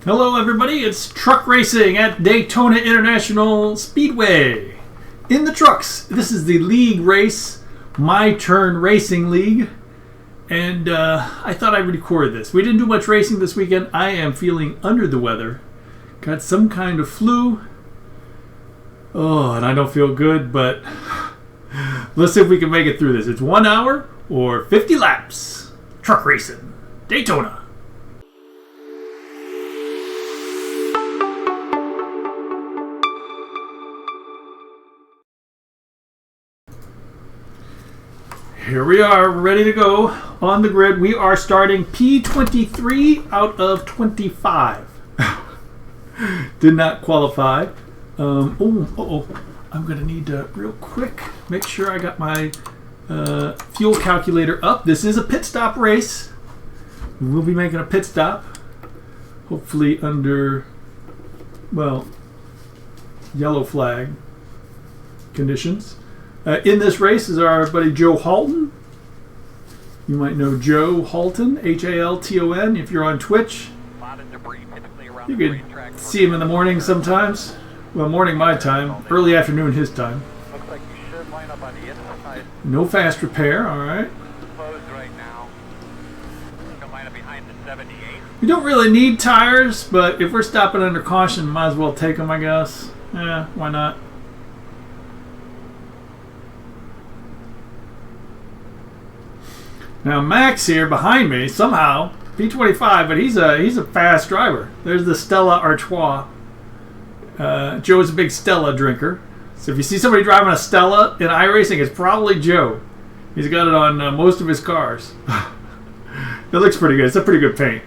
Hello everybody, it's truck racing at Daytona International Speedway. In the trucks, this is the league race, My Turn Racing League. And I thought I'd record this. We didn't do much racing this weekend. I am feeling under the weather. Got some kind of flu. Oh, and I don't feel good, but let's see if we can make it through this. It's 1 hour or 50 laps. Truck racing, Daytona. Here we are, ready to go on the grid. We are starting P23 out of 25. Did not qualify. I'm going to need to real quick make sure I got my fuel calculator up. This is a pit stop race. We will be making a pit stop. Hopefully under, well, yellow flag conditions. In this race is our buddy Joe Halton. You might know Joe Halton, Halton, if you're on Twitch. You could see him in the morning sometimes. Well, morning my time, early afternoon his time. Looks like you should line up on the inside. No fast repair, all right. Closed right now. You can line up behind the 78. We don't really need tires, but if we're stopping under caution, might as well take them, I guess. Yeah, why not? Now Max here behind me, somehow, P25, but he's a fast driver. There's the Stella Artois. Joe's a big Stella drinker. So if you see somebody driving a Stella in iRacing, it's probably Joe. He's got it on most of his cars. It looks pretty good. It's a pretty good paint.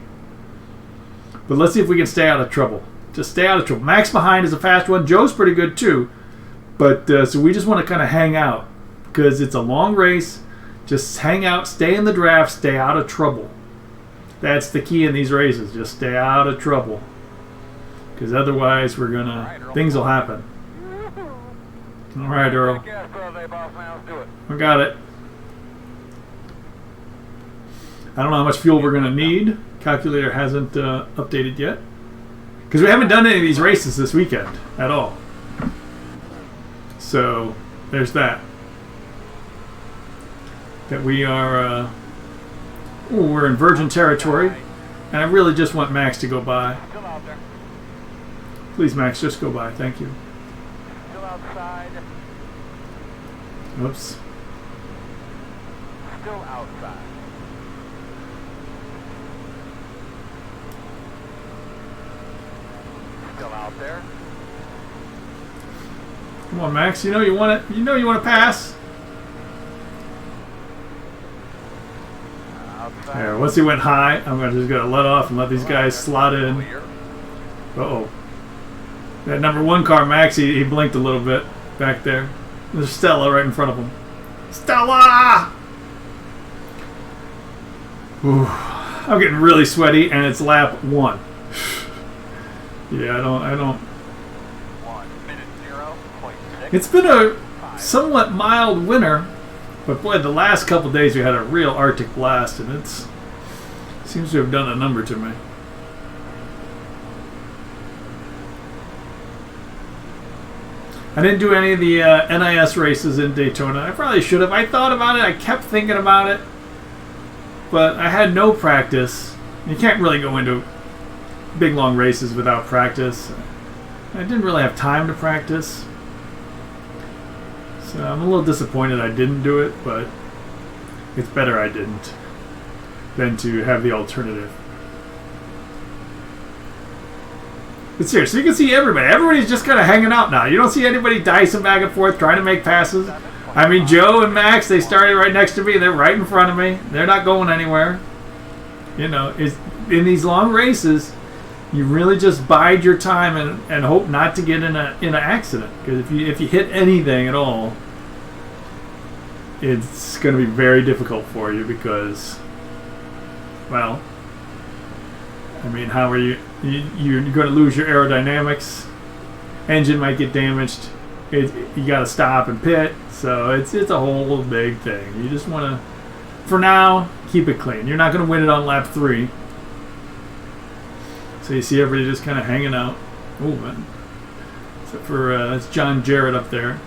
But let's see if we can stay out of trouble. Just stay out of trouble. Max behind is a fast one. Joe's pretty good too. But so we just want to kind of hang out because it's a long race. Just hang out, stay in the draft, stay out of trouble. That's the key in these races. Just stay out of trouble. Because otherwise things will happen. All right, Earl. We got it. I don't know how much fuel we're going to need. Calculator hasn't updated yet. Because we haven't done any of these races this weekend at all. So, there's that. That we are, we're in virgin territory, and I really just want Max to go by. Please, Max, just go by. Thank you. Still outside. Oops. Still outside. Still out there. Come on, Max. You know you want it. You know you want to pass. There, once he went high, I'm just going to let off and let these guys slot in. Uh-oh. That number one car, Max, he blinked a little bit back there. There's Stella right in front of him. Stella! Ooh, I'm getting really sweaty, and it's lap 1. Yeah, I don't. 1 minute 0.6. It's been a somewhat mild winter. But boy, the last couple days we had a real Arctic blast, and it seems to have done a number to me. I didn't do any of the NIS races in Daytona. I probably should have. I thought about it. I kept thinking about it. But I had no practice. You can't really go into big, long races without practice. I didn't really have time to practice. So I'm a little disappointed I didn't do it, but it's better I didn't than to have the alternative. But seriously, you can see everybody. Everybody's just kind of hanging out now. You don't see anybody dicing back and forth trying to make passes. I mean, Joe and Max, they started right next to me. They're right in front of me. They're not going anywhere. You know, in these long races, you really just bide your time and hope not to get in an accident. Because if you hit anything at all, it's going to be very difficult for you because, well, I mean, how are you? You're going to lose your aerodynamics. Engine might get damaged. You got to stop and pit. So it's a whole big thing. You just want to, for now, keep it clean. You're not going to win it on lap 3. So you see everybody just kind of hanging out. Oh, man. Except for that's John Jarrett up there.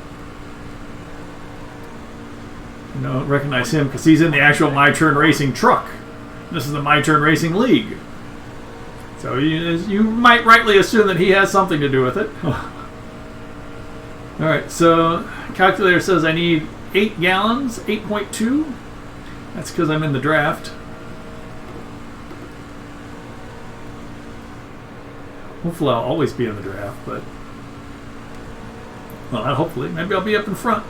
You don't recognize him because he's in the actual My Turn Racing truck. This is the My Turn Racing League. So you might rightly assume that he has something to do with it. Alright, so calculator says I need 8 gallons, 8.2. That's because I'm in the draft. Hopefully I'll always be in the draft, but... Well, not hopefully. Maybe I'll be up in front.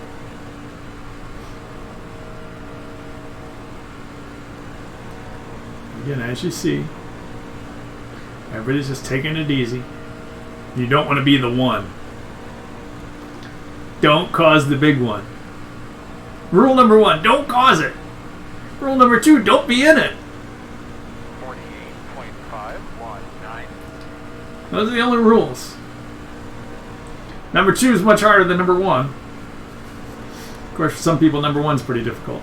Again, as you see, everybody's just taking it easy. You don't want to be the one. Don't cause the big one. Rule number 1, don't cause it. Rule number 2, don't be in it. 48.519. Those are the only rules. Number 2 is much harder than number 1. Of course, for some people, number 1 is pretty difficult.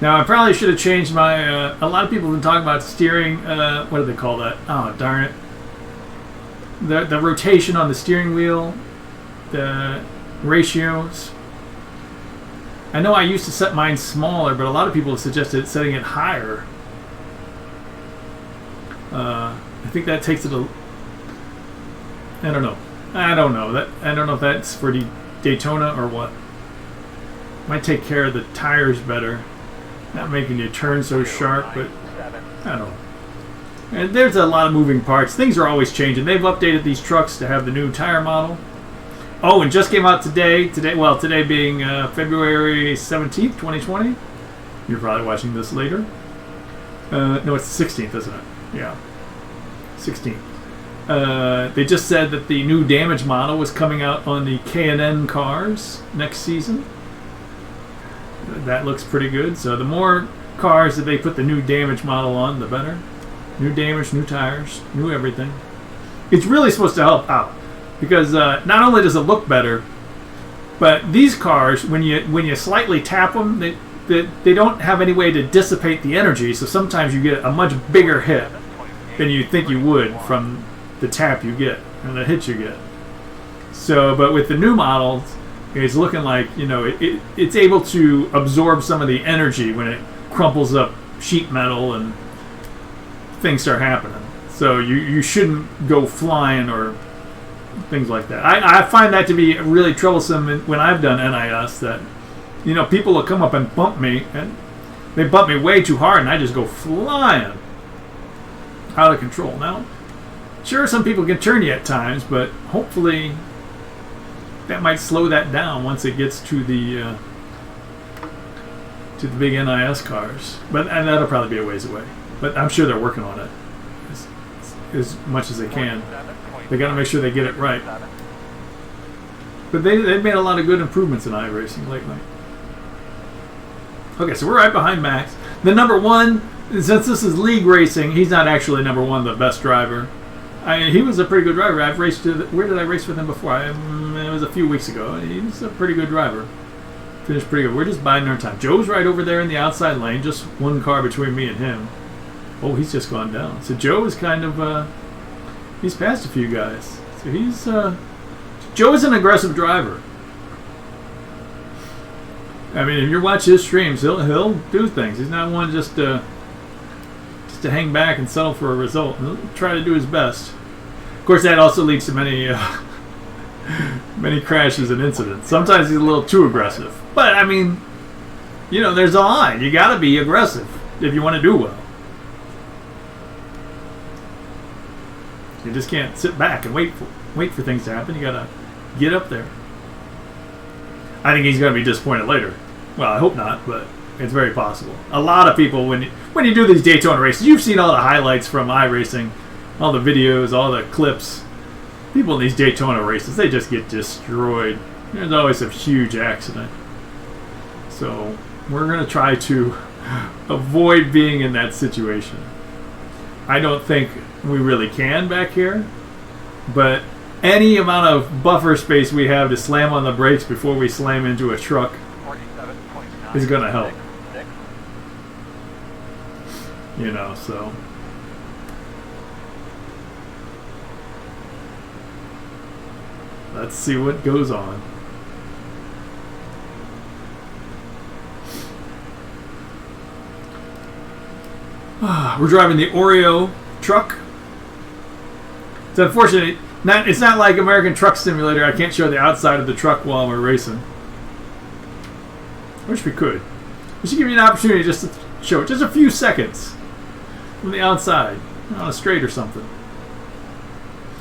Now, I probably should have changed my... a lot of people have been talking about steering... what do they call that? Oh, darn it. The rotation on the steering wheel. The ratios. I know I used to set mine smaller, but a lot of people have suggested setting it higher. I think that takes it a... I don't know. I don't know if that's for the Daytona or what. Might take care of the tires better. Not making you turn so sharp, but I don't know. And there's a lot of moving parts. Things are always changing. They've updated these trucks to have the new tire model. Oh, and just came out today. Today being February 17th, 2020. You're probably watching this later. No, it's the 16th, isn't it? Yeah. 16th. They just said that the new damage model was coming out on the K&N cars next season. That looks pretty good. So the more cars that they put the new damage model on, the better. New damage, new tires, new everything. It's really supposed to help out because not only does it look better, but these cars, when you slightly tap them, they don't have any way to dissipate the energy. So sometimes you get a much bigger hit than you think you would from the tap you get and the hit you get. So, but with the new models, it's looking like, you know, it's able to absorb some of the energy when it crumples up sheet metal and things start happening. So you shouldn't go flying or things like that. I find that to be really troublesome when I've done NIS, that, you know, people will come up and bump me, and they bump me way too hard, and I just go flying out of control. Now, sure, some people can turn you at times, but hopefully that might slow that down once it gets to the big NIS cars. And that'll probably be a ways away. But I'm sure they're working on it as much as they can. They got to make sure they get it right. But they've made a lot of good improvements in iRacing lately. Okay, so we're right behind Max. The number 1, since this is league racing, he's not actually number 1, the best driver. He was a pretty good driver. I've raced. Where did I race with him before? It was a few weeks ago. He's a pretty good driver. Finished pretty good. We're just biding our time. Joe's right over there in the outside lane. Just one car between me and him. Oh, he's just gone down. So Joe is kind of... he's passed a few guys. So he's... Joe is an aggressive driver. I mean, if you watch his streams, he'll do things. He's not one just to hang back and settle for a result. He'll try to do his best. Of course, that also leads to many many crashes and incidents. Sometimes he's a little too aggressive. But, I mean, you know, there's a line. You got to be aggressive if you want to do well. You just can't sit back and wait for things to happen. You got to get up there. I think he's going to be disappointed later. Well, I hope not, but it's very possible. A lot of people, when you do these Daytona races, you've seen all the highlights from iRacing, all the videos, all the clips. People in these Daytona races, they just get destroyed. There's always a huge accident. So we're going to try to avoid being in that situation. I don't think we really can back here, but any amount of buffer space we have to slam on the brakes before we slam into a truck is going to help. You know, so. Let's see what goes on. We're driving the Oreo truck. It's unfortunate. It's not like American Truck Simulator. I can't show the outside of the truck while we're racing. I wish we could. We should give you an opportunity just to show it. Just a few seconds from the outside. On a straight or something.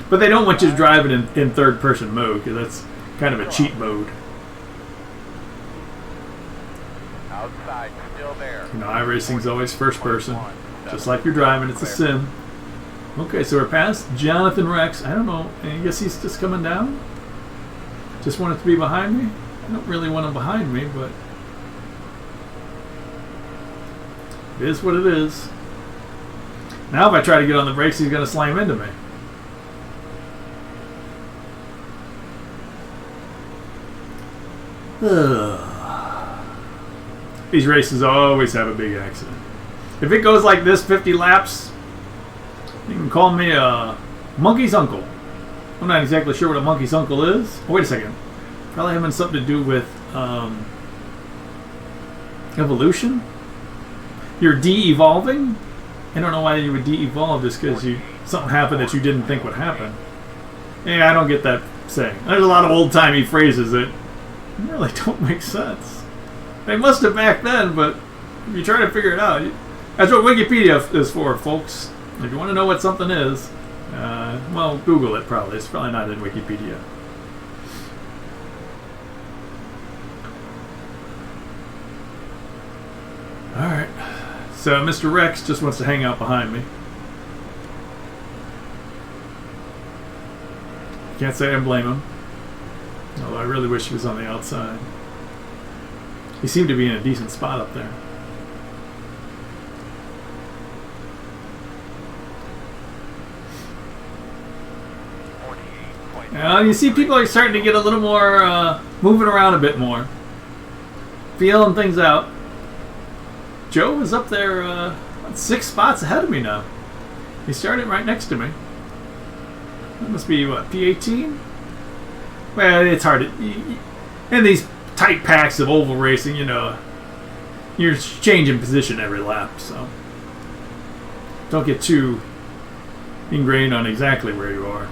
But they don't want you to drive it in third-person mode, because that's kind of a cheat mode. Outside, still there. You know, iRacing's always first person. Just like you're driving, it's a sim. Okay, so we're past Jonathan Rex. I don't know. I guess he's just coming down. Just want it to be behind me. I don't really want him behind me, but it is what it is. Now if I try to get on the brakes, he's going to slam into me. These races always have a big accident. If it goes like this 50 laps, you can call me a monkey's uncle. I'm not exactly sure what a monkey's uncle is. Oh, wait a second. Probably having something to do with evolution. You're de-evolving. I don't know why you would de-evolve just because something happened that you didn't think would happen. Yeah, I don't get that saying. There's a lot of old-timey phrases that really don't make sense. They must have back then, but if you try to figure it out, that's what Wikipedia is for, folks. If you want to know what something is, well, Google it probably. It's probably not in Wikipedia. Alright. So Mr. Rex just wants to hang out behind me. Can't say I blame him. Although I really wish he was on the outside. He seemed to be in a decent spot up there. You see people are starting to get a little more, moving around a bit more. Feeling things out. Joe is up there 6 spots ahead of me now. He started right next to me. That must be, what, P18? Well, it's hard to... In these tight packs of oval racing, you know, you're changing position every lap, so... Don't get too ingrained on exactly where you are.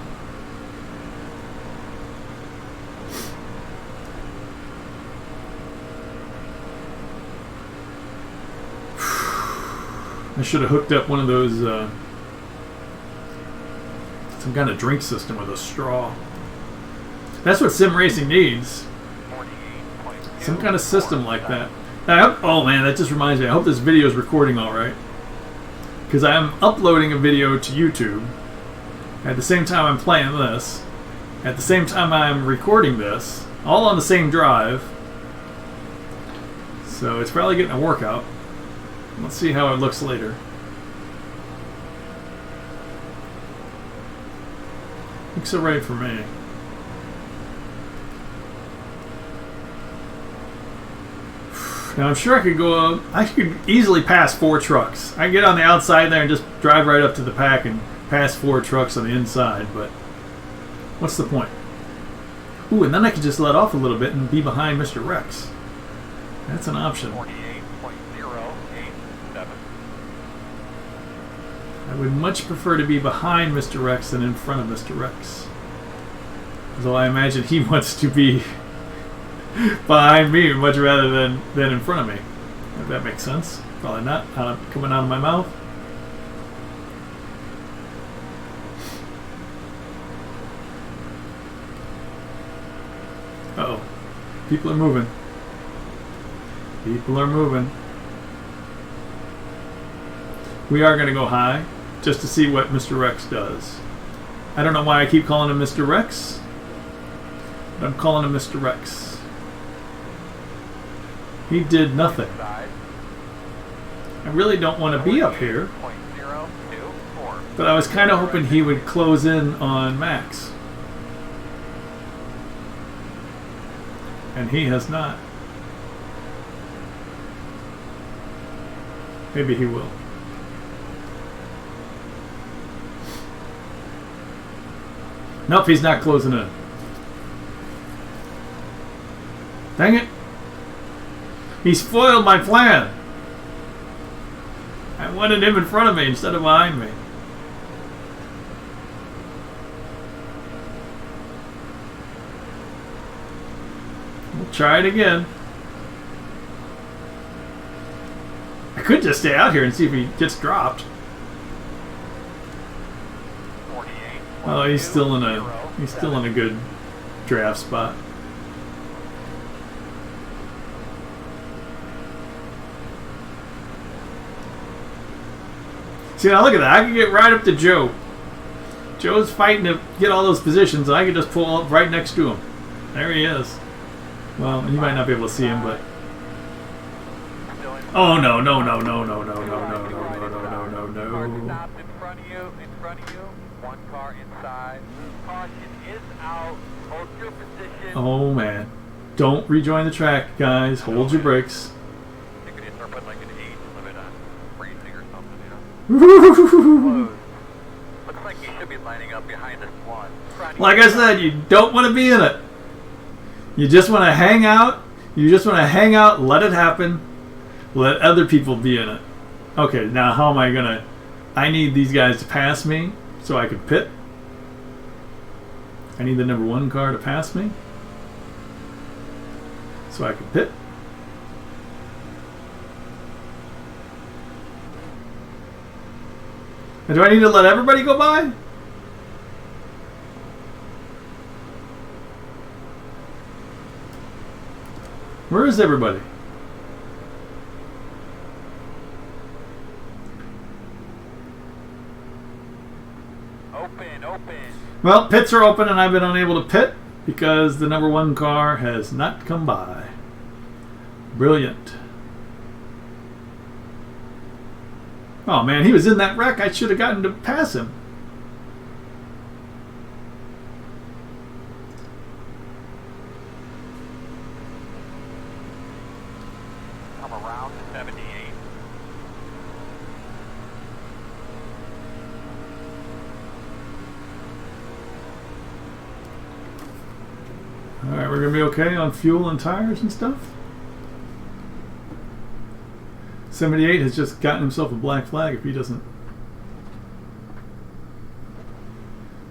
I should have hooked up one of those, some kind of drink system with a straw. That's what sim racing needs. Some kind of system like that. Oh man, that just reminds me. I hope this video is recording all right. Because I'm uploading a video to YouTube. At the same time I'm playing this. At the same time I'm recording this. All on the same drive. So it's probably getting a workout. Let's see how it looks later. Looks alright for me. Now I'm sure I could go up. I could easily pass 4 trucks. I can get on the outside there and just drive right up to the pack and pass 4 trucks on the inside, but what's the point? Ooh, and then I could just let off a little bit and be behind Mr. Rex. That's an option. I would much prefer to be behind Mr. Rex than in front of Mr. Rex. Although I imagine he wants to be behind me much rather than in front of me. If that makes sense. Probably not. Coming out of my mouth. Uh-oh. People are moving. People are moving. We are going to go high just to see what Mr. Rex does. I don't know why I keep calling him Mr. Rex, but I'm calling him Mr. Rex. He did nothing. I really don't want to be up here, but I was kind of hoping he would close in on Max. And he has not. Maybe he will. Nope, he's not closing in. Dang it. He's foiled my plan. I wanted him in front of me instead of behind me. We'll try it again. I could just stay out here and see if he gets dropped. 48. Oh, he's still in a good draft spot. See, now look at that. I can get right up to Joe. Joe's fighting to get all those positions, and I can just pull up right next to him. There he is. Well, you might not be able to see him, but... Oh, no, no, no, no, no, no, no, no, no, no, no, no, Car no. stopped in front of you, One car inside. Caution is out. Hold your position. Oh, man. Don't rejoin the track, guys. Hold your brakes. You could start putting like an age limit on racing or something, Close. Looks like you should be lining up behind this one. Like I said, you don't want to be in it. You just want to hang out. You just want to hang out, let it happen. Let other people be in it. Okay, now how am I going to... I need these guys to pass me so I can pit. I need the number 1 car to pass me so I can pit. And do I need to let everybody go by? Where is everybody? Open. Well, pits are open and I've been unable to pit because the number 1 car has not come by. Brilliant. Oh man, he was in that wreck. I should have gotten to pass him. Come around to 78. Alright, we're going to be okay on fuel and tires and stuff. 78 has just gotten himself a black flag if he doesn't.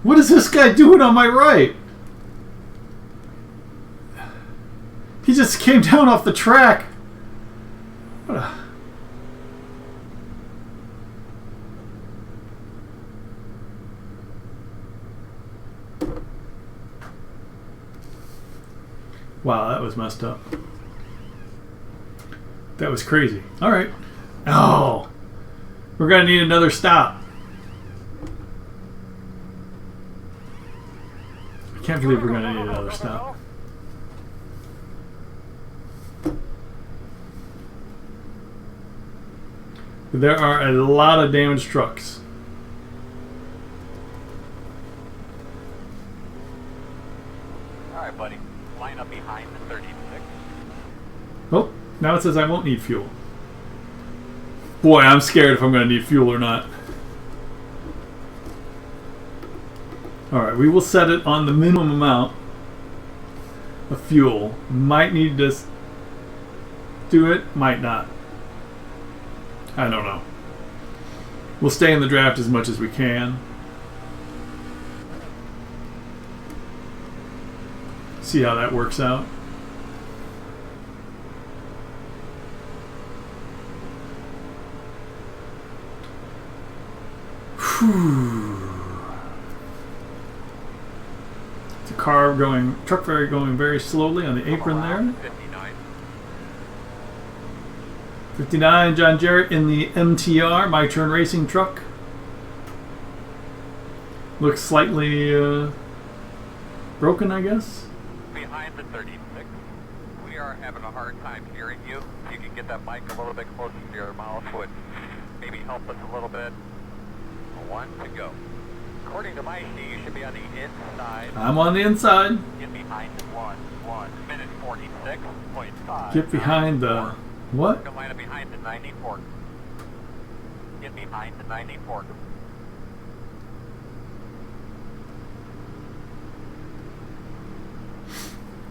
What is this guy doing on my right? He just came down off the track. What a... Wow, that was messed up. That was crazy. All right. Oh, we're going to need another stop. I can't believe we're going to need another stop. There are a lot of damaged trucks. All right, buddy. Line up behind the 36. Oh, now it says I won't need fuel. Boy, I'm scared if I'm going to need fuel or not. Alright, we will set it on the minimum amount of fuel. Might need to do it, might not. I don't know. We'll stay in the draft as much as we can. See how that works out. It's a car going, truck going very slowly on the apron there. 59. 59, John Jarrett in the MTR, My Turn Racing truck. Looks slightly broken, I guess. Behind the 36. We are having a hard time hearing you. If you can get that mic a little bit closer to your mouth, would maybe help us a little bit. 1 to go. According to my sheet, you should be on the inside. I'm on the inside. Get behind the 1 minute 46.5. Get behind the what? Line up behind the 94. Get behind the 94.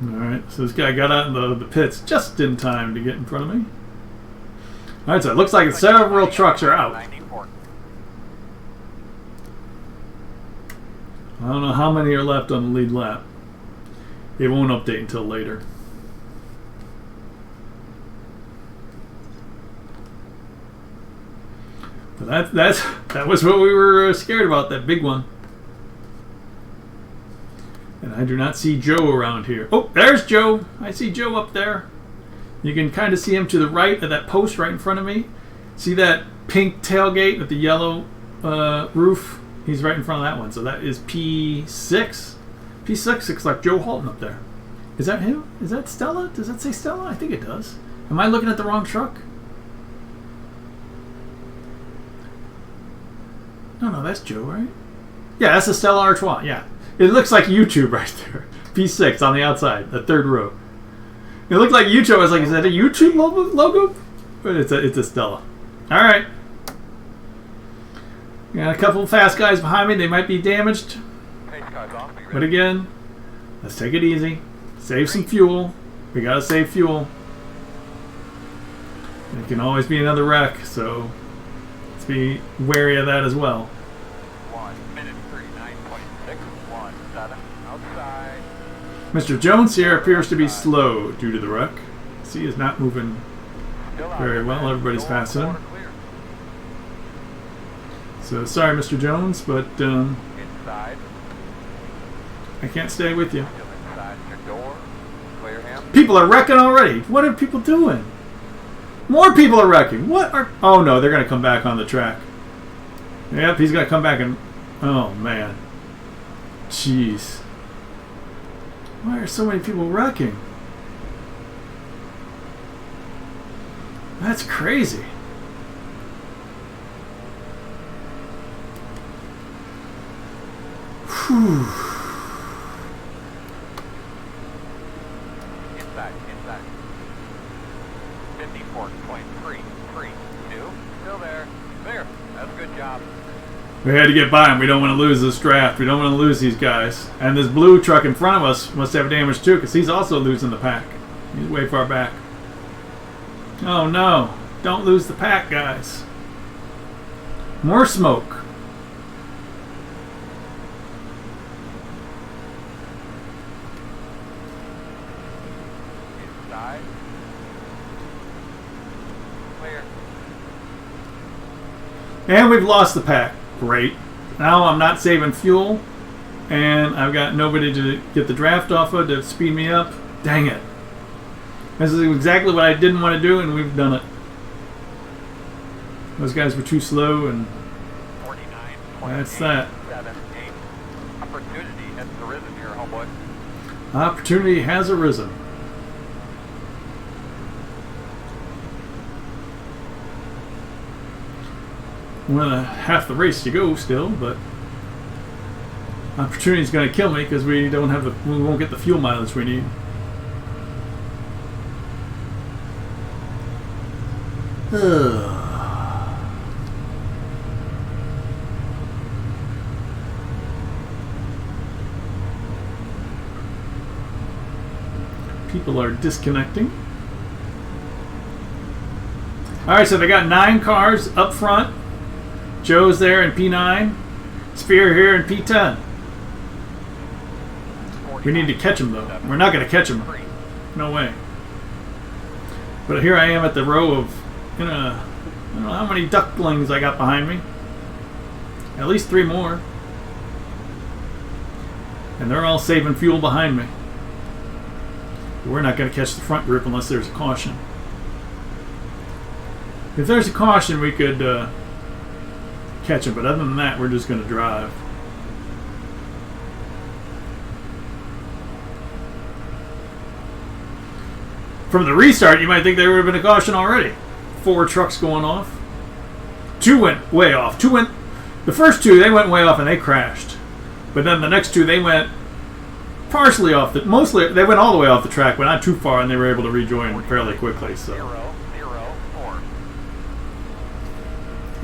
Alright, so this guy got out in the pits just in time to get in front of me. Alright, so it looks like several trucks are out. I don't know how many are left on the lead lap. It won't update until later. But that was what we were scared about, that big one. And I do not see Joe around here. Oh, there's Joe. I see Joe up there. You can kind of see him to the right of that post right in front of me. See that pink tailgate with the yellow roof? He's right in front of that one. So that is P6. P6 looks like Joe Halton up there. Is that him? Is that Stella? Does that say Stella? I think it does. Am I looking at the wrong truck? No, that's Joe, right? Yeah, that's the Stella Artois, yeah. It looks like YouTube right there. P6 on the outside, the third row. It looked like YouTube. I was like, is that a YouTube logo? But it's a Stella. Alright. Got a couple of fast guys behind me. They might be damaged. But again, let's take it easy. Save some fuel. We gotta save fuel. It can always be another wreck, so let's be wary of that as well. 1 minute 39.617 outside. Mr. Jones here appears to be slow due to the wreck. He is not moving very well. Everybody's passing him. So sorry, Mr. Jones, but I can't stay with you. People are wrecking already. What are people doing? More people are wrecking. What are... Oh no, they're going to come back on the track. Yep, he's going to come back and... Oh man. Jeez. Why are so many people wrecking? That's crazy. Whew. Inside. 54.332. Still there. There. That's a good job. We had to get by him. We don't want to lose this draft. We don't want to lose these guys. And this blue truck in front of us must have damage too, because he's also losing the pack. He's way far back. Oh no. Don't lose the pack, guys. More smoke. Inside. Clear. And we've lost the pack. Great. Now I'm not saving fuel, and I've got nobody to get the draft off of to speed me up. Dang it. This is exactly what I didn't want to do, and we've done it. Those guys were too slow, and that's that. Opportunity has arisen here, homeboy. Opportunity has arisen. Well, half the race to go still, but opportunity is going to kill me because we won't get the fuel mileage we need. People are disconnecting. Alright, so they got 9 cars up front. Joe's there in P9. Spear here in P10. We need to catch him, though. We're not going to catch him. No way. But here I am at the row of... I don't know how many ducklings I got behind me. At least 3 more. And they're all saving fuel behind me. We're not going to catch the front group unless there's a caution. If there's a caution, we could catch him. But other than that, we're just going to drive. From the restart, you might think there would have been a caution already. 4 trucks going off. 2 went way off. The first 2, they went way off and they crashed. But then the next 2, they went partially off. Mostly, they went all the way off the track, but not too far, and they were able to rejoin fairly quickly. So. 0, 0, 4.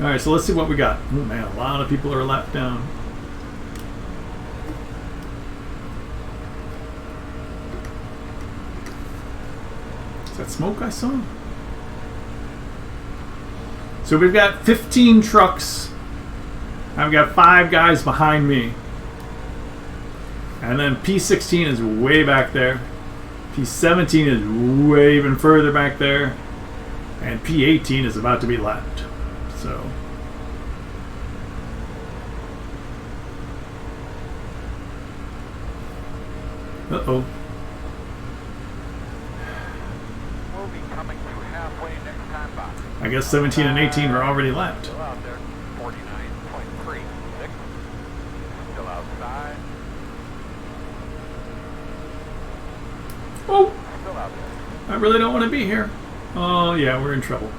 All right, so let's see what we got. Oh man, a lot of people are a lap down. that smoke I saw? So we've got 15 trucks. I've got 5 guys behind me. And then P16 is way back there. P17 is way even further back there. And P18 is about to be lapped. So... uh-oh. We'll be coming to halfway next time by. I guess 17 and 18 were already lapped. Still out there. 49.36. Still outside. Oh! Still out there. I really don't want to be here. Oh, yeah, we're in trouble.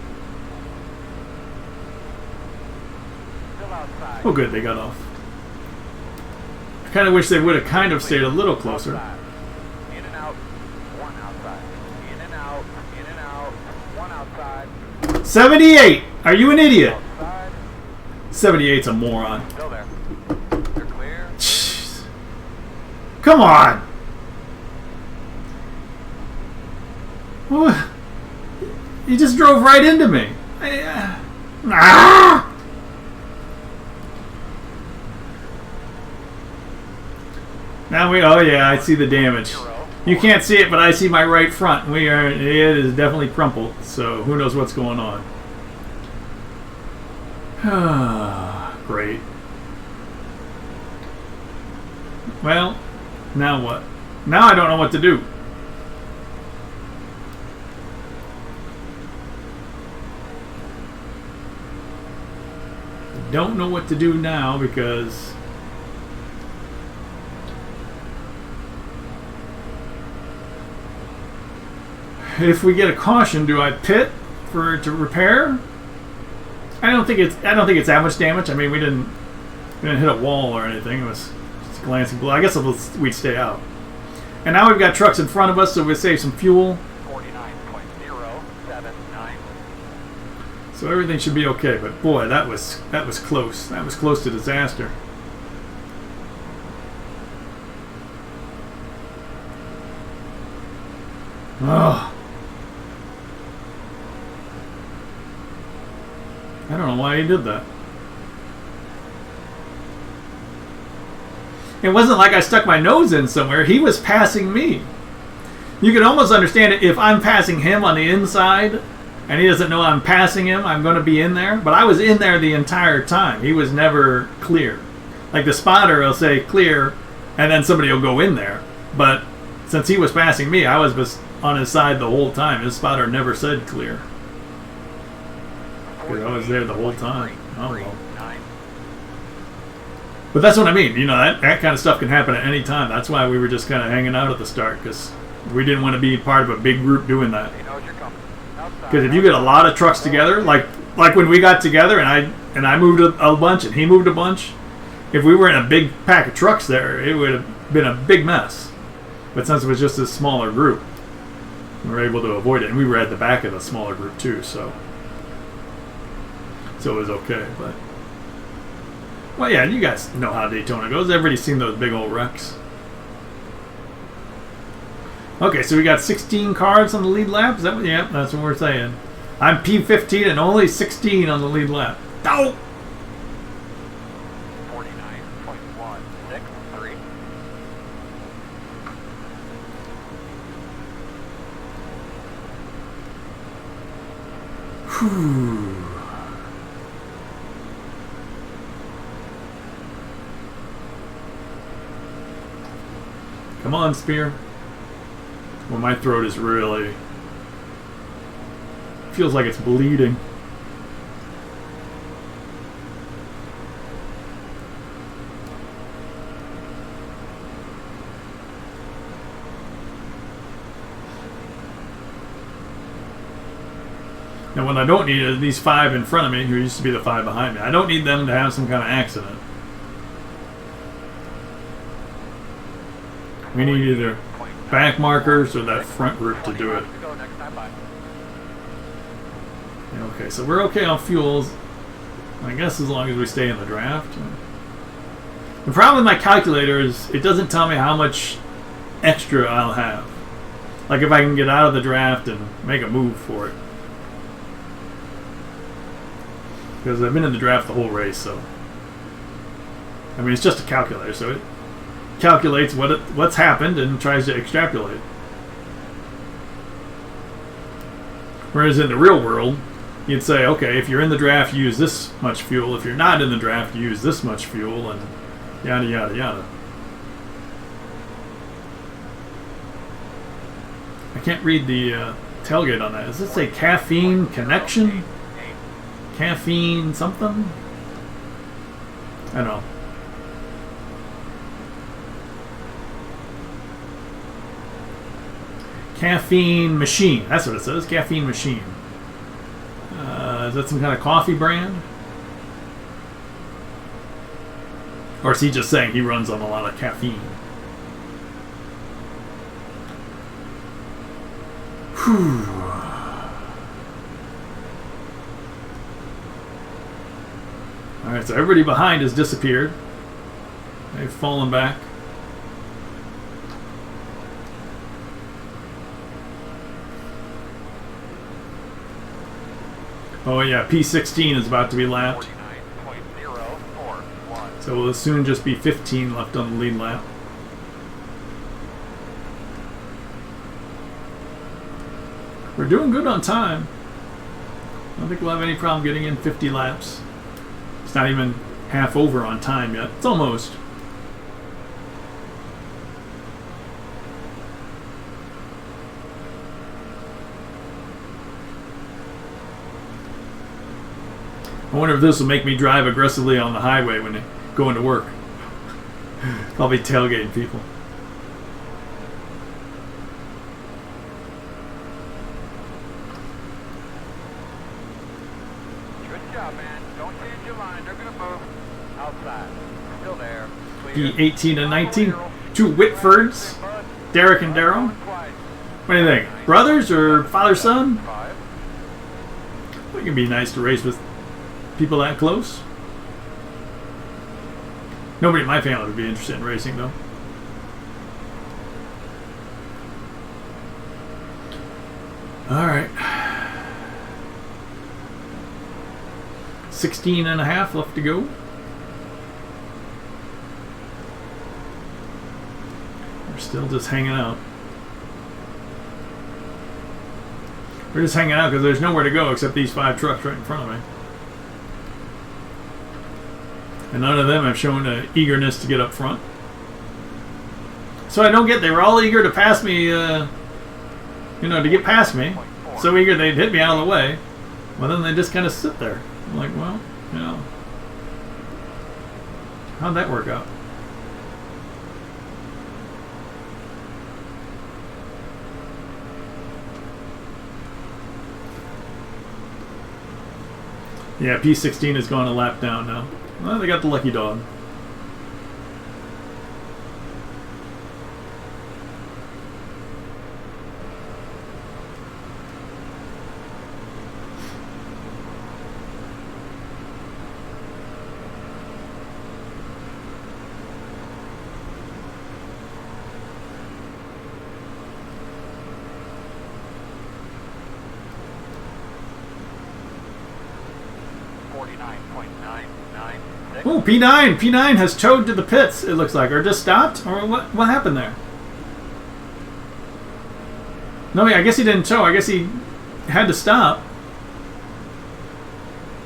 Still outside. Oh, good, they got off. I kind of wish they would have kind of stayed a little closer. Outside. In and out. One outside. In and out. In and out. One outside. 78! Are you an idiot? Outside. 78's a moron. Still there. You're clear. Jeez. Come on! What? You just drove right into me. Ah! Now we, oh yeah, I see the damage. You can't see it, but I see my right front. It is definitely crumpled, so who knows what's going on. Great. Well, now what? Now I don't know what to do. Don't know what to do now because if we get a caution, do I pit for to repair? I don't think it's that much damage. I mean, we didn't hit a wall or anything. It was just a glancing blow. I guess we'd stay out. And now we've got trucks in front of us, so we save some fuel. 49.079. So everything should be okay. But boy, that was close. That was close to disaster. Oh. I don't know why he did that. It wasn't like I stuck my nose in somewhere. He was passing me. You can almost understand it if I'm passing him on the inside and he doesn't know I'm passing him, I'm going to be in there. But I was in there the entire time. He was never clear. Like the spotter will say clear and then somebody will go in there. But since he was passing me, I was just on his side the whole time. His spotter never said clear. Because I was there the whole time. Oh well. But that's what I mean. You know, that kind of stuff can happen at any time. That's why we were just kind of hanging out at the start, because we didn't want to be part of a big group doing that. Because if you get a lot of trucks together, like when we got together and I moved a bunch and he moved a bunch, if we were in a big pack of trucks there, it would have been a big mess. But since it was just a smaller group, we were able to avoid it. And we were at the back of the smaller group too, so it was okay. But well, yeah, you guys know how Daytona goes. Everybody's seen those big old wrecks. Okay, so we got 16 cars on the lead lap. Is that what? Yeah, that's what we're saying. I'm P15 and only 16 on the lead lap. Oh! 49.163. Whew. Come on, Spear. Well, my throat is really... feels like it's bleeding. Now, what I don't need is these 5 in front of me, who used to be the 5 behind me. I don't need them to have some kind of accident. We need either back markers or that front group to do it. Okay, so we're okay on fuels. I guess as long as we stay in the draft. The problem with my calculator is it doesn't tell me how much extra I'll have. Like if I can get out of the draft and make a move for it. Because I've been in the draft the whole race, so. I mean, it's just a calculator, so it calculates what's happened and tries to extrapolate. Whereas in the real world, you'd say, okay, if you're in the draft, use this much fuel. If you're not in the draft, use this much fuel, and yada, yada, yada. I can't read the tailgate on that. Does it say caffeine connection? Caffeine something? I don't know. Caffeine machine. That's what it says. Caffeine machine. Is that some kind of coffee brand? Or is he just saying he runs on a lot of caffeine? Whew. Alright, so everybody behind has disappeared. They've fallen back. Oh yeah, P16 is about to be lapped. So we'll soon just be 15 left on the lead lap. We're doing good on time. I don't think we'll have any problem getting in 50 laps. It's not even half over on time yet. It's almost. I wonder if this will make me drive aggressively on the highway when going to work. I'll be tailgating people. Good job, man. Don't change your line. They're going to move outside. Still there. P18 and 19. Two Whitfords. Derek and Daryl. What do you think? Brothers or father-son? It can be nice to race with people that close. Nobody in my family would be interested in racing, though. Alright. 16 and a half left to go. We're still just hanging out. We're just hanging out because there's nowhere to go except these 5 trucks right in front of me. And none of them have shown an eagerness to get up front. So I don't get, they were all eager to pass me, to get past me. So eager they'd hit me out of the way. Well, then they just kind of sit there. I'm like, well, how'd that work out? Yeah, P16 has gone a lap down now. Well, they got the lucky dog. Oh, P9! P9 has towed to the pits, it looks like. Or just stopped? Or what happened there? No, I guess he didn't tow. I guess he had to stop.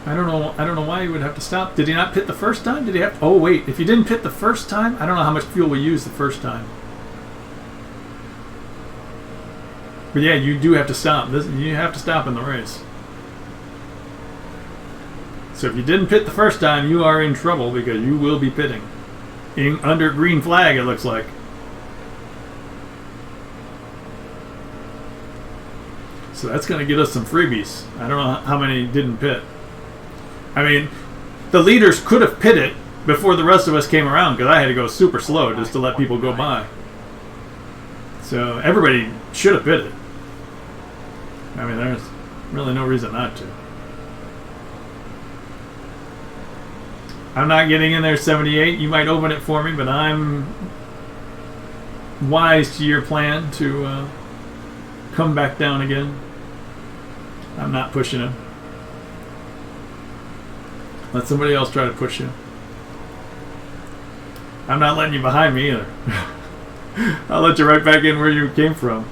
I don't know why he would have to stop. Did he not pit the first time? Did he have... Oh, wait. If you didn't pit the first time, I don't know how much fuel we used the first time. But yeah, you do have to stop. You have to stop in the race. So if you didn't pit the first time, you are in trouble because you will be pitting. Under green flag, it looks like. So that's going to get us some freebies. I don't know how many didn't pit. I mean, the leaders could have pitted before the rest of us came around because I had to go super slow just to let people go by. So everybody should have pitted. I mean, there's really no reason not to. I'm not getting in there 78. You might open it for me, but I'm wise to your plan to come back down again. I'm not pushing him. Let somebody else try to push you. I'm not letting you behind me either. I'll let you right back in where you came from.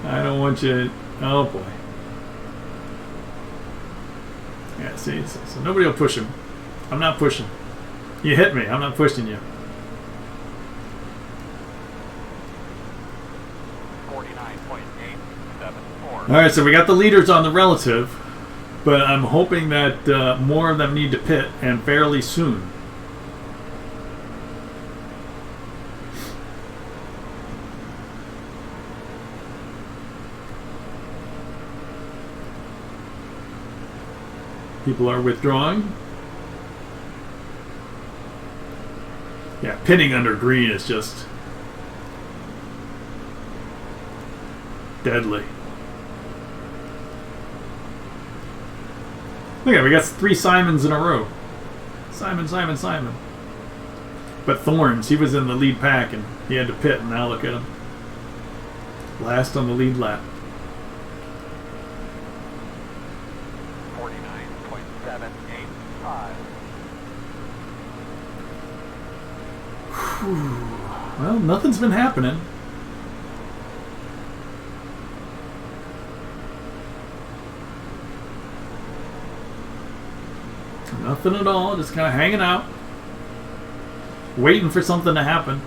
I don't want you... Oh boy. Yeah, see? So nobody will push him. I'm not pushing. You hit me. I'm not pushing you. 49.874. Alright, so we got the leaders on the relative, but I'm hoping that more of them need to pit, and fairly soon. People are withdrawing. Yeah, pitting under green is just deadly. Look at it, we got 3 Simons in a row. Simon, Simon, Simon. But Thorns, he was in the lead pack and he had to pit, and now look at him. Last on the lead lap. 49.785. Well, nothing's been happening. Nothing at all, just kind of hanging out. Waiting for something to happen.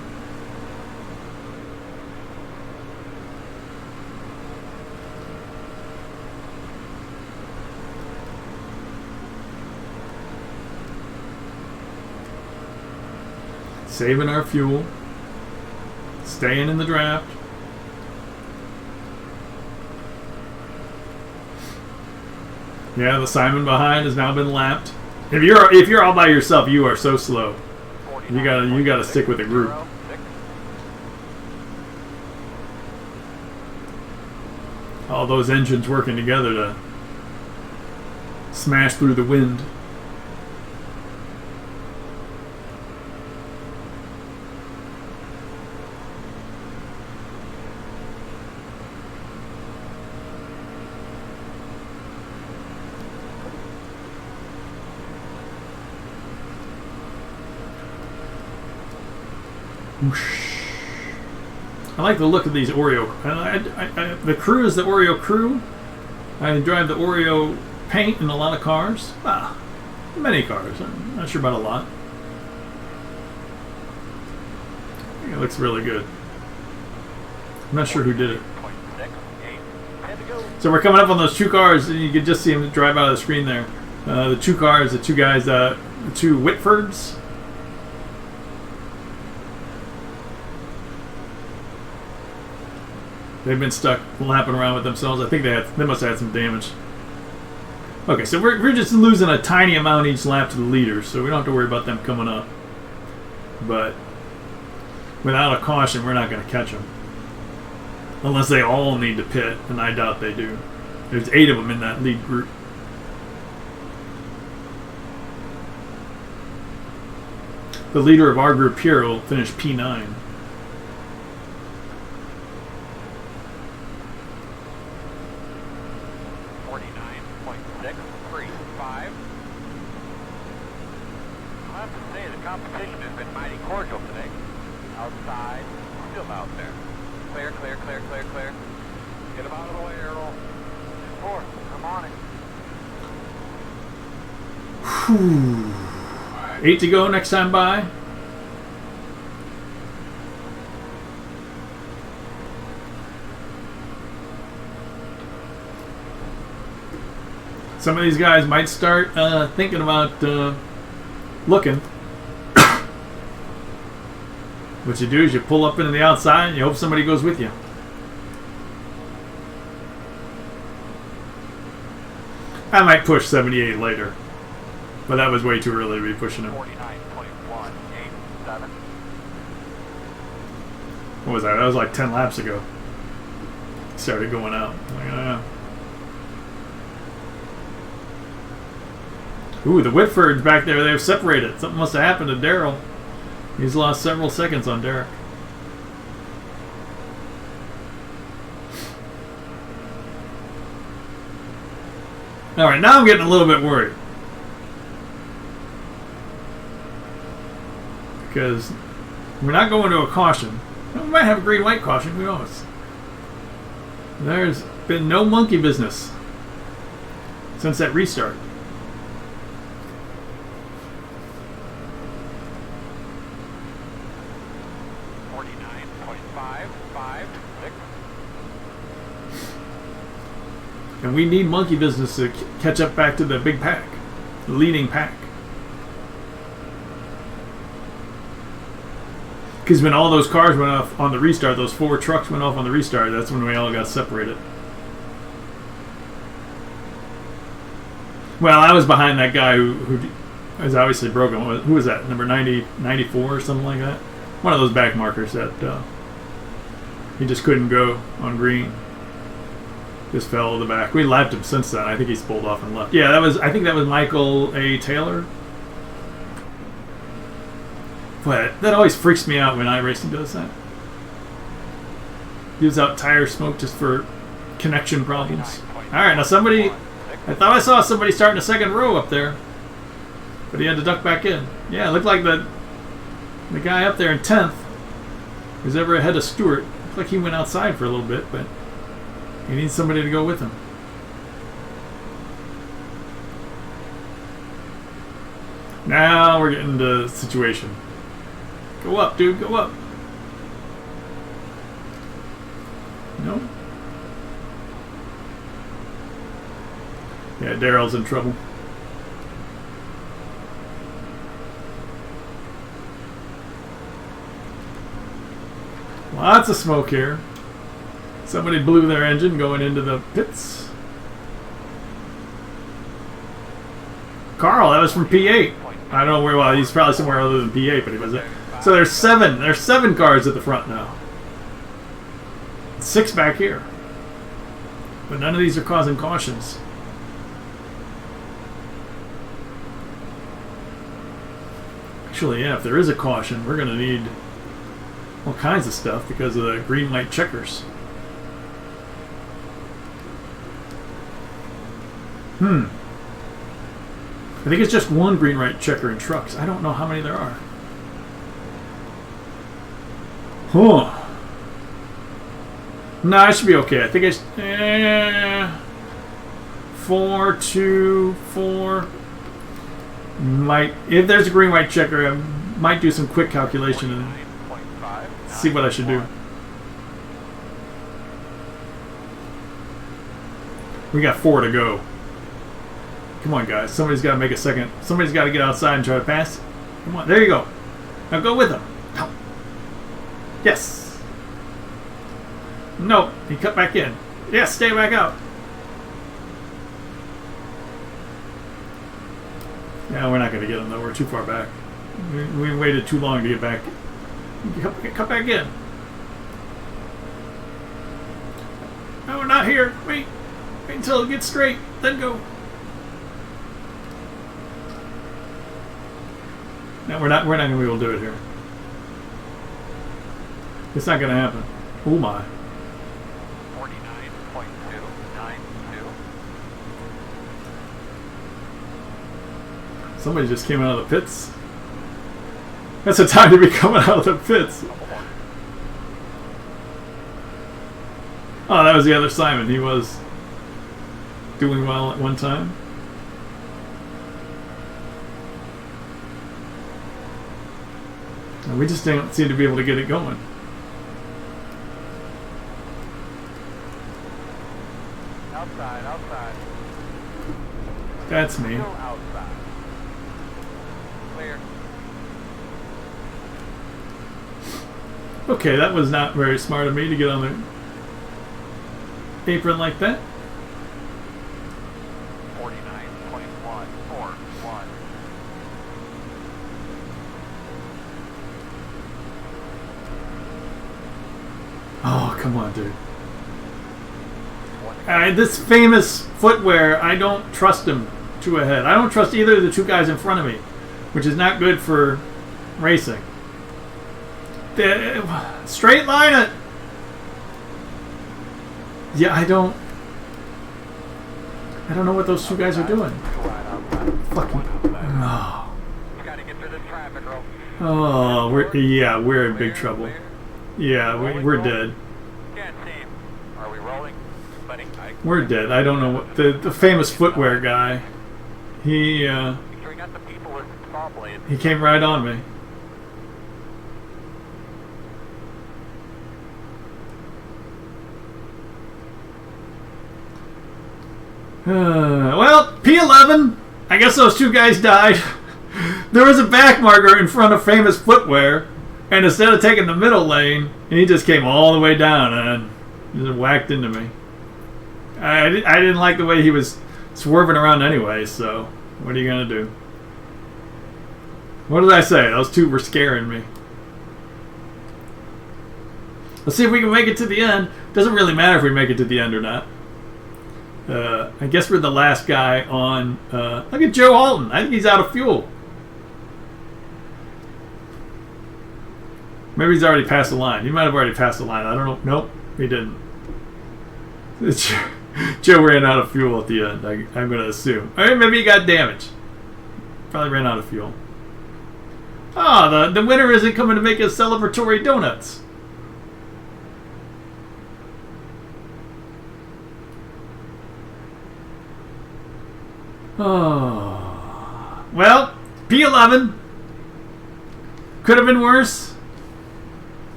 Saving our fuel. Staying in the draft. Yeah, the Simon behind has now been lapped. If you're all by yourself, you are so slow. You gotta stick with a group. All those engines working together to smash through the wind. I like the look of these Oreo. The crew is the Oreo crew. I drive the Oreo paint in a lot of cars. Many cars. I'm not sure about a lot. I think it looks really good. I'm not sure who did it. So we're coming up on those 2 cars, and you can just see them drive out of the screen there. The 2 cars, the 2 guys, the 2 Whitfords. They've been stuck lapping around with themselves. I think they must have had some damage. Okay, so we're just losing a tiny amount each lap to the leaders, so we don't have to worry about them coming up. But without a caution, we're not going to catch them. Unless they all need to pit, and I doubt they do. There's 8 of them in that lead group. The leader of our group here will finish P9. Whew. 8 to go next time by. Some of these guys might start thinking about looking. What you do is you pull up into the outside and you hope somebody goes with you. I might push 78 later. But that was way too early to be pushing him. 49.187. What was that? That was like 10 laps ago. Started going out. Like, Ooh, the Whitfords back there, they've separated. Something must have happened to Daryl. He's lost several seconds on Derek. Alright, now I'm getting a little bit worried. Because we're not going to a caution. We might have a green-white caution, who knows? There's been no monkey business since that restart. And we need monkey business to catch up back to the big pack, the leading pack. Because when all those cars went off on the restart, those 4 trucks went off on the restart, that's when we all got separated. Well, I was behind that guy who was obviously broken. Who was that? Number 90, 94 or something like that? One of those back markers that he just couldn't go on green. Just fell to the back. We lapped him since then. I think he's pulled off and left. Yeah, that was. I think that was Michael A. Taylor. But that always freaks me out when iRacing does that. Gives out tire smoke just for connection problems. All right, now somebody. I thought I saw somebody starting a second row up there, but he had to duck back in. Yeah, it looked like the guy up there in 10th was ever ahead of Stewart. Looked like he went outside for a little bit, but. He needs somebody to go with him. Now we're getting to the situation. Go up, dude, go up. No? Yeah, Daryl's in trouble. Lots of smoke here. Somebody blew their engine going into the pits. Carl, that was from P8. I don't know where. Well, he's probably somewhere other than P8, but he was there. So there's 7. There's 7 cars at the front now. 6 back here. But none of these are causing cautions. Actually, yeah, if there is a caution, we're going to need all kinds of stuff because of the green light checkers. I think it's just one green light checker in trucks. I don't know how many there are. Huh. No, I should be okay. I think it's 4, 2, 4. Might, if there's a green white checker, I might do some quick calculation and see what I should do. We got 4 to go. Come on, guys. Somebody's got to make a second. Somebody's got to get outside and try to pass. Come on. There you go. Now go with him. No. Yes. No. He cut back in. Yes, stay back out. Yeah, we're not going to get him, though. We're too far back. We waited too long to get back. Cut back in. No, we're not here. Wait. Wait until it gets straight. Then go. No, we're not going to be able to do it here. It's not going to happen. Oh my. 49.292. Somebody just came out of the pits. That's a time to be coming out of the pits. Oh, that was the other Simon. He was doing well at one time. We just don't seem to be able to get it going. Outside, outside. That's me. Still outside. Clear. Okay, that was not very smart of me to get on the apron like that. 49.141. Oh, come on, dude. This famous footwear, I don't trust him two ahead. I don't trust either of the 2 guys in front of me, which is not good for racing. Straight line it. Yeah, I don't. I don't know what those two guys are doing. Fucking. Oh. You gotta get through this traffic, girl. Oh, we're in big trouble. Yeah, we're dead. Can't seem. Are we rolling? Buddy, We're dead. I don't know what the famous footwear guy. He sure you got the people with saw blades. he came right on me. Well, P11. I guess those two guys died. There was a back marker in front of famous footwear, and instead of taking the middle lane, he just came all the way down and just whacked into me. I didn't like the way he was swerving around anyway, so what are you going to do? What did I say? Those two were scaring me. Let's see if we can make it to the end. Doesn't really matter if we make it to the end or not. I guess we're the last guy on... look at Joe Alton. I think he's out of fuel. Maybe he's already passed the line. He might have already passed the line. I don't know. Nope, he didn't. Joe ran out of fuel at the end, I'm going to assume. Or maybe he got damaged. Probably ran out of fuel. Oh, the winner isn't coming to make us celebratory donuts. Oh. Well, P11. Could have been worse.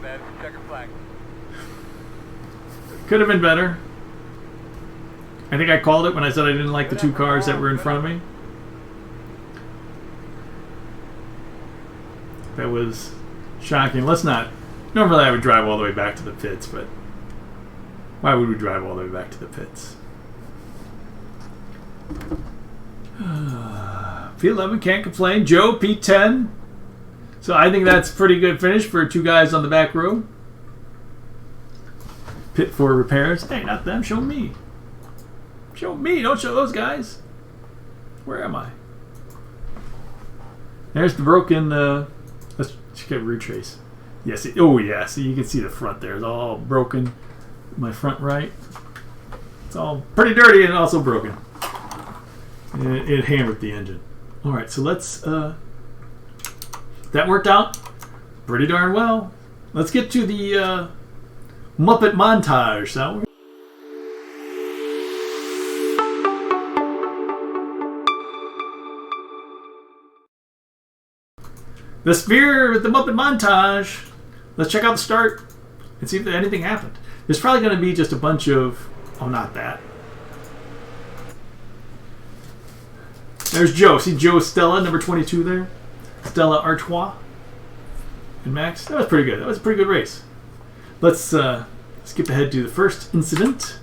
Checker flag. Could have been better. I think I called it when I said I didn't like the two cars that were in front of me. That was shocking. Let's not... Normally I would drive all the way back to the pits, but... Why would we drive all the way back to the pits? P11 can't complain. Joe, P10. So I think that's a pretty good finish for two guys on the back row. Pit for repairs. Hey, not them. Show me. Show me. Don't show those guys. Where am I? There's the broken... let's get retrace. Yes. Oh, yeah. See, you can see the front there. It's all broken. My front right. It's all pretty dirty and also broken. It hammered the engine. All right, so let's... that worked out pretty darn well. Let's get to the Muppet montage, shall we? The Spear with the Muppet montage. Let's check out the start and see if anything happened. There's probably going to be just a bunch of... Oh, not that. There's Joe. See Joe Stella, number 22 there? Stella Artois. And Max. That was pretty good. That was a pretty good race. Let's skip ahead to the first incident.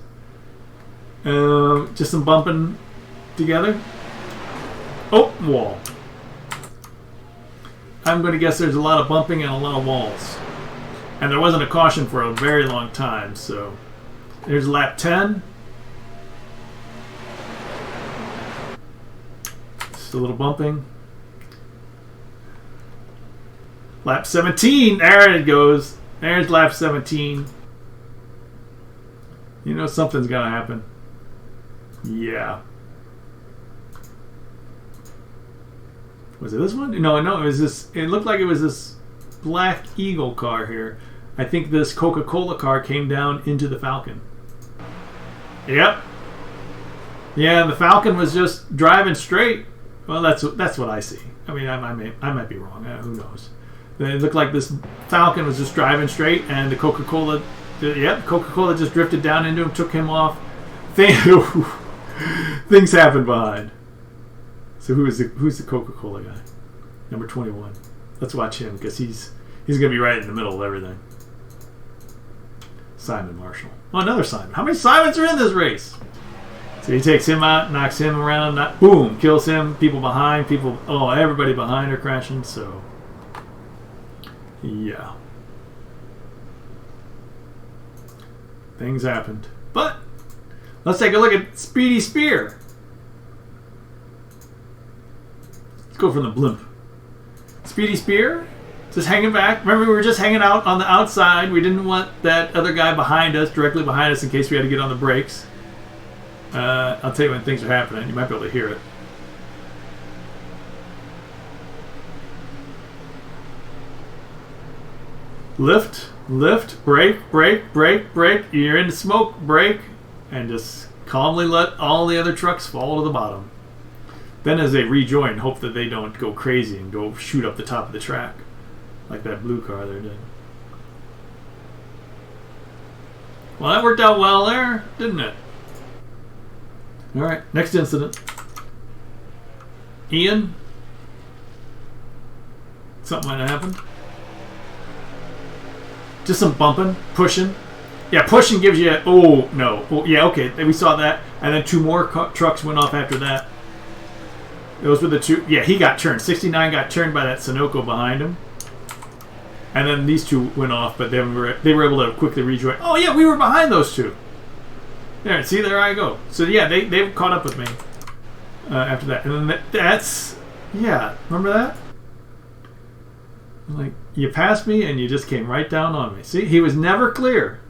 Just some bumping together. Oh, wall. I'm going to guess there's a lot of bumping and a lot of walls. And there wasn't a caution for a very long time, so... There's lap 10. Just a little bumping. Lap 17. There it goes. There's lap 17. You know something's going to happen. Yeah. Was it this one? No, it was this. It looked like it was this Black Eagle car here. I think this Coca-Cola car came down into the Falcon. Yep. Yeah, the Falcon was just driving straight. Well, that's what I see. I mean, I might be wrong. Who knows? It looked like this Falcon was just driving straight, and the Coca-Cola, Coca-Cola just drifted down into him, took him off. Things happened behind. So who's the Coca-Cola guy? Number 21. Let's watch him because he's gonna be right in the middle of everything. Simon Marshall. Oh, another Simon. How many Simons are in this race? So he takes him out, knocks him around, boom, kills him. People behind, everybody behind are crashing. So yeah, things happened. But let's take a look at Speedy Spear. Let's go from the blimp. Speedy Spear, just hanging back. Remember, we were just hanging out on the outside. We didn't want that other guy behind us, directly behind us, in case we had to get on the brakes. I'll tell you when things are happening. You might be able to hear it. Lift, lift, brake, brake, brake, brake. You're into smoke, brake, and just calmly let all the other trucks fall to the bottom. Then as they rejoin, hope that they don't go crazy and go shoot up the top of the track like that blue car there did. Well, that worked out well there, didn't it? All right, next incident. Ian. Something might have happened. Just some bumping, pushing. Yeah, pushing gives you... Oh, no. Oh, yeah, okay. We saw that. And then two more trucks went off after that. Those were the two... Yeah, he got turned. 69 got turned by that Sunoco behind him. And then these two went off, but they were able to quickly rejoin. Oh, yeah, we were behind those two. There, see, there I go. So, yeah, they caught up with me after that. And then that's... Yeah, remember that? Like, you passed me and you just came right down on me. See, he was never clear.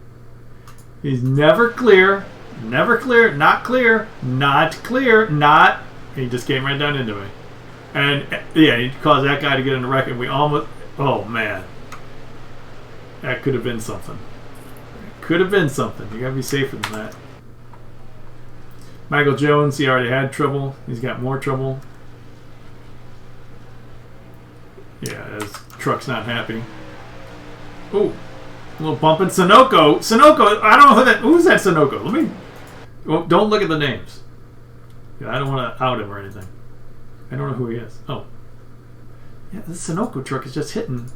He's never clear, never clear, not clear, not clear, not. He just came right down into me. And, yeah, he caused that guy to get in the wreck, and we almost... Oh, man. That could have been something. Could have been something. You got to be safer than that. Michael Jones, he already had trouble. He's got more trouble. Yeah, his truck's not happy. Ooh, a little bumping. Sunoco. Sunoco. I don't know who that. Who's that Sunoco? Let me. Well, don't look at the names. Yeah, I don't want to out him or anything. I don't know who he is. Oh, yeah, this Sunoco truck is just hitting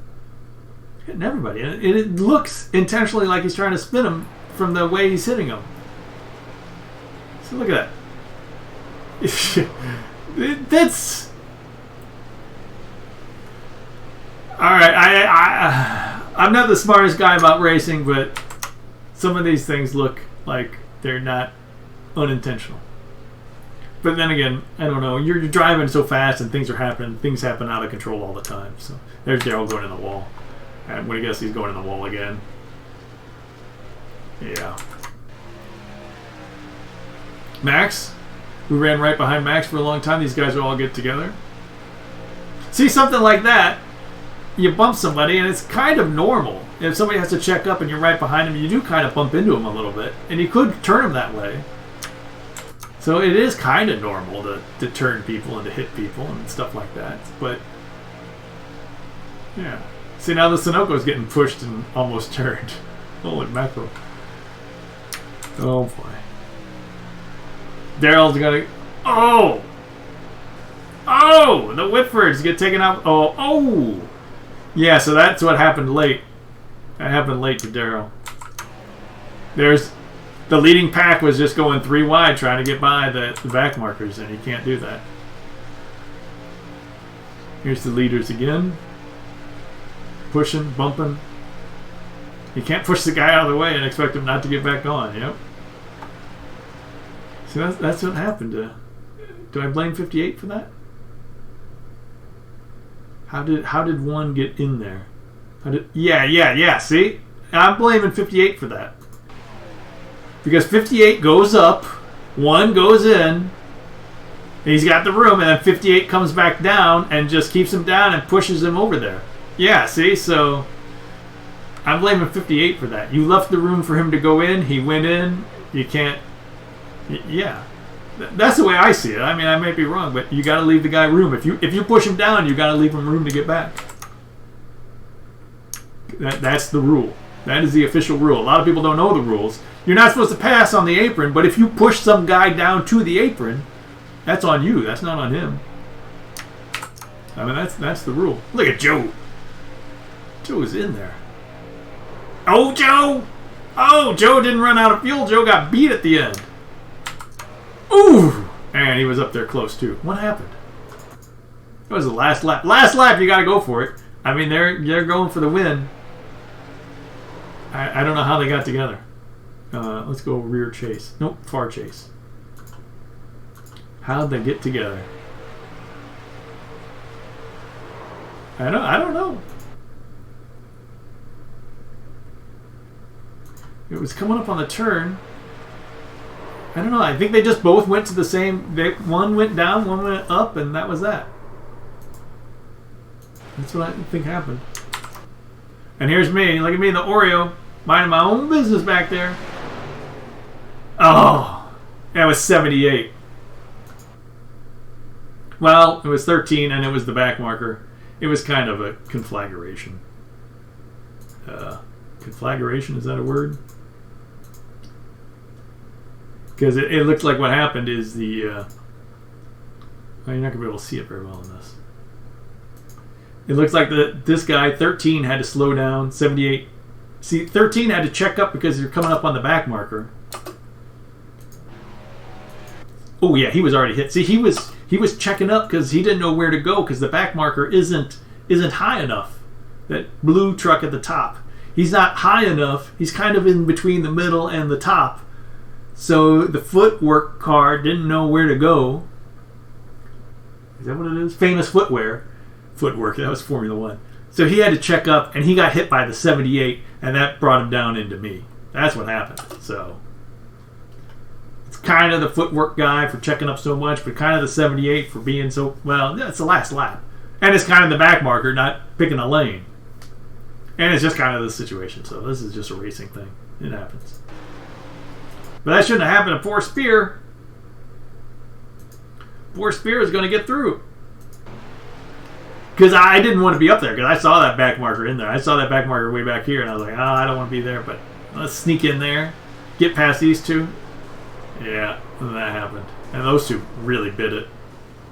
everybody, and it looks intentionally like he's trying to spin him from the way he's hitting them. So look at that. That's. All right, I'm not the smartest guy about racing, but some of these things look like they're not unintentional. But then again, I don't know. You're driving so fast and things are happening. Things happen out of control all the time. So there's Daryl going in the wall. I'm going to guess he's going in the wall again. Yeah. Max. We ran right behind Max for a long time. These guys will all get together. See, something like that. You bump somebody and it's kind of normal. If somebody has to check up and you're right behind them, you do kind of bump into them a little bit. And you could turn them that way. So it is kind of normal to turn people and to hit people and stuff like that. But, yeah. See, now the Sunoco's getting pushed and almost turned. Holy mackerel. Oh, boy. Daryl's gonna... Oh! Oh! The Whitfords get taken out. Oh! Oh! Yeah, so that's what happened late. That happened late to Daryl. There's the leading pack was just going 3 wide trying to get by the back markers, and you can't do that. Here's the leaders again. Pushing, bumping. You can't push the guy out of the way and expect him not to get back on. Yep. So that's what happened. Do I blame 58 for that? How did one get in there? Yeah. See, I'm blaming 58 for that because 58 goes up, 1 goes in. He's got the room, and then 58 comes back down and just keeps him down and pushes him over there. Yeah, see, so I'm blaming 58 for that. You left the room for him to go in. He went in. You can't. Yeah. That's the way I see it. I mean, I may be wrong, but you got to leave the guy room. If you push him down, you got to leave him room to get back. That's the rule. That is the official rule. A lot of people don't know the rules. You're not supposed to pass on the apron, but if you push some guy down to the apron, that's on you. That's not on him. I mean, that's the rule. Look at Joe. Joe is in there. Oh, Joe! Oh, Joe didn't run out of fuel. Joe got beat at the end. Ooh! And he was up there close, too. What happened? It was the last lap. Last lap, you got to go for it. I mean, they're going for the win. I don't know how they got together. Let's go rear chase. Nope, far chase. How'd they get together? I don't know. It was coming up on the turn. I don't know. I think they just both went to the same. One went down, one went up, and that was that. That's what I think happened. And here's me. Look at me in the Oreo, minding my own business back there. Oh, that was 78. Well, it was 13, and it was the back marker. It was kind of a conflagration. Conflagration, is that a word? Because it looks like what happened is the... well, you're not going to be able to see it very well in this. It looks like this guy, 13, had to slow down. 78. See, 13 had to check up because you're coming up on the back marker. Oh, yeah, he was already hit. See, he was checking up because he didn't know where to go because the back marker isn't high enough. That blue truck at the top. He's not high enough. He's kind of in between the middle and the top. So the footwork car didn't know where to go. Is that what it is? Famous footwear. Footwork, that was Formula One. So he had to check up, and he got hit by the 78, and that brought him down into me. That's what happened. So it's kind of the footwork guy for checking up so much, but kind of the 78 for being so, well, it's the last lap. And it's kind of the back marker, not picking a lane. And it's just kind of the situation. So this is just a racing thing. It happens. But that shouldn't have happened to poor Spear. Poor Spear is going to get through. Because I didn't want to be up there, because I saw that back marker in there. I saw that back marker way back here, and I was like, I don't want to be there, but let's sneak in there, get past these two. Yeah, and that happened. And those two really bit it,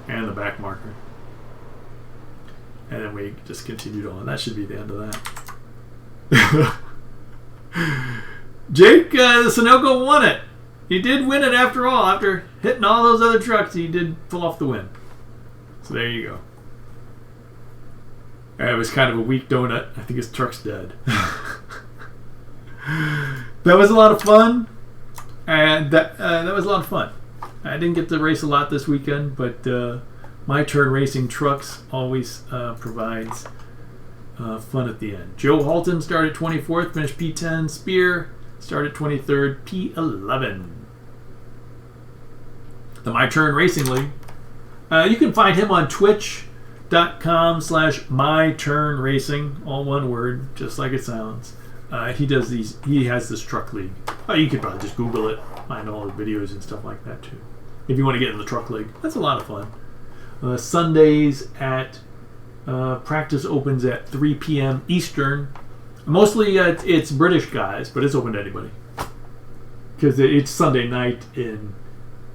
and the back marker. And then we just continued on. That should be the end of that. Jake Sunoco won it. He did win it after all. After hitting all those other trucks, he did pull off the win. So there you go. It was kind of a weak donut. I think his truck's dead. That was a lot of fun. And that was a lot of fun. I didn't get to race a lot this weekend, but My Turn Racing Trucks always provides fun at the end. Joe Halton started 24th, finished P10. Spear started 23rd, P11. The My Turn Racing League. You can find him on twitch.com/myturnracing, all one word, just like it sounds. He has this truck league. You could probably just Google it, find all the videos and stuff like that too. If you want to get in the truck league, that's a lot of fun. Sundays at practice opens at 3 p.m. Eastern. Mostly it's British guys, but it's open to anybody. Because it's Sunday night in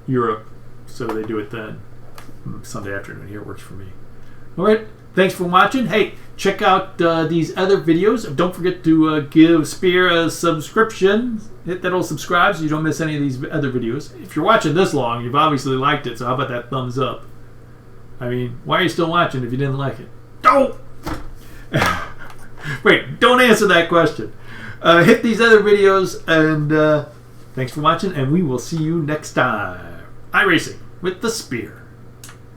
Europe, so they do it then. Sunday afternoon here works for me. Alright, thanks for watching. Hey, check out these other videos. Don't forget to give Spear a subscription. Hit that old subscribe so you don't miss any of these other videos. If you're watching this long, you've obviously liked it, so how about that thumbs up? I mean, why are you still watching if you didn't like it? Don't! Wait, don't answer that question. Hit these other videos, and thanks for watching, and we will see you next time. iRacing with the Spear.